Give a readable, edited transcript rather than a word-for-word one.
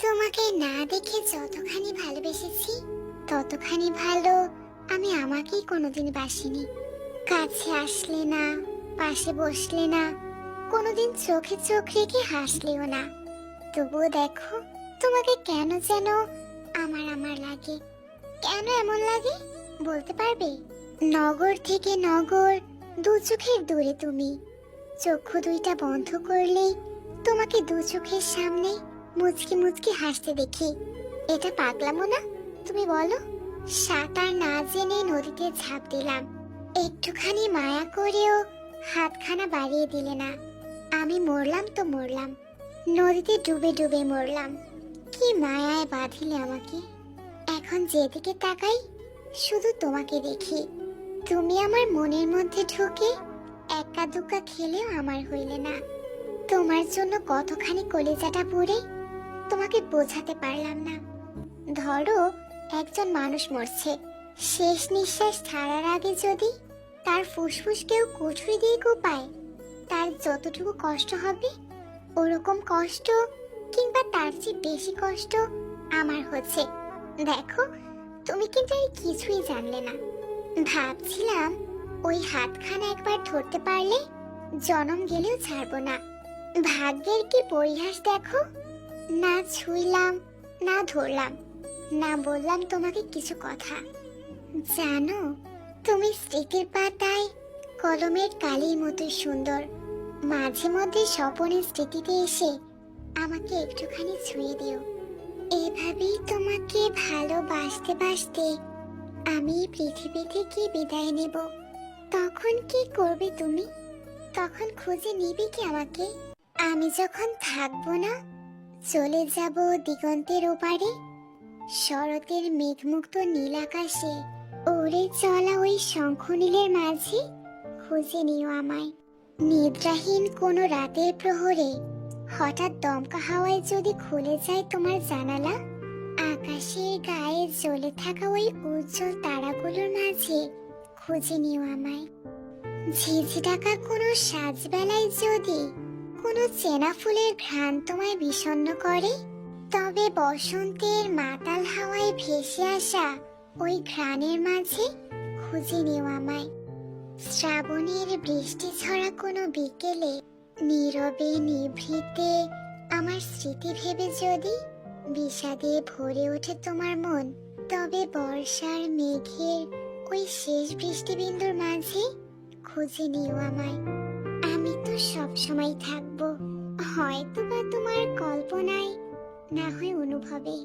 তোমাকে না দেখে যতখানি ভালোবেসেছি ততখানি ভালো আমি আমাকেই কোনোদিন বাসিনি। কাছে আসলে না, পাশে বসলে না, কোনোদিন চোখে চোখ রেখে হাসলেও না। তবুও দেখো, তোমাকে কেন যেন আমার আমার লাগে। কেন এমন লাগে বলতে পারবে? নগর থেকে নগর, দু চোখের দূরে তুমি। চক্ষু দুইটা বন্ধ করলেই তোমাকে দু চোখের সামনে মুচকি মুচকি হাসতে দেখি। এটা পাগলামো না? তুমি বলো। সাঁতার না জেনে নদীতে ঝাঁপ দিলাম, একটুখানি মায়া করেও হাতখানা বাড়িয়ে দিলে না। আমি মরলাম তো মরলাম, নদীতে ডুবে ডুবে মরলাম। কি মায়ায় বাঁধিলে আমাকে। এখন যেদিকে তাকাই শুধু তোমাকে দেখি। তুমি আমার মনের মধ্যে ঢুকে একা দুক্কা খেলেও আমার হইলে না। তোমার জন্য কতখানি কলিজাটা পুড়ে তোমাকে বোঝাতে পারলাম না। ধরো, একজন মানুষ মরছে, শেষ নিঃশ্বাস ছাড়ার আগে যদি তার ফুসফুস কেউ কুঠুরি দিয়ে কোপায়, তার যতটুকু কষ্ট হবে ওরকম কষ্ট কিংবা তার চেয়ে বেশি কষ্ট আমার হচ্ছে। দেখো, তুমি কিন্তু এই কিছুই জানলে না। ভাবছিলাম ওই হাতখানা একবার ধরতে পারলে জনম গেলেও ছাড়বো না। ভাগ্যের কি পরিহাস দেখো, না ছুঁইলাম, না ধরলাম, না বললাম তোমাকে কিছু কথা। জানো, তুমি স্মৃতির পাতায় কলমের কালির মতো সুন্দর। মাঝে মধ্যে স্বপনের স্মৃতিতে এসে আমাকে একটুখানি ছুঁয়ে দিও। এভাবেই তোমাকে ভালোবাসতে বাসতে আমি পৃথিবী থেকে বিদায় নেব। তখন কি করবে তুমি? তখন খুঁজে নিবে কি আমাকে? আমি যখন থাকবো না, চলে যাব দিগন্তের ওপারে। শরতের মেঘমুক্ত নীল আকাশে উড়ে চলা ওই শঙ্খনীলের মাঝে খুঁজে নিও আমায়। নিদ্রাহীন কোনো রাতের প্রহরে হঠাৎ দমকা হাওয়ায় যদি খুলে যায় তোমার জানালা, আকাশের গায়ে জ্বলে থাকা ওই উজ্জ্বল তারাগুলোর মাঝে খুঁজে নিও আমায়। ঝিঝি ডাকা কোনো সাজবেলায় যদি কোনো চেনা ফুলের ঘ্রাণ তোমায় বিষণ্ণ করে, তবে বসন্তের মাতাল হাওয়ায় ভেসে আসা ওই ঘ্রাণের মাঝে খুঁজে নিও আমায়। শ্রাবণের বৃষ্টি ছড়া কোনো বিকেলে নীরবে নিভৃতে আমার স্মৃতি ভেবে যদি বিষাদে ভরে ওঠে তোমার মন, তবে বর্ষার মেঘের ওই শেষ বৃষ্টিবিন্দুর মাঝে খুঁজে নিও আমায়। আমি তো সব সময় থাকবো, হয়তো বা তোমার কল্পনায়, না হয় অনুভবে।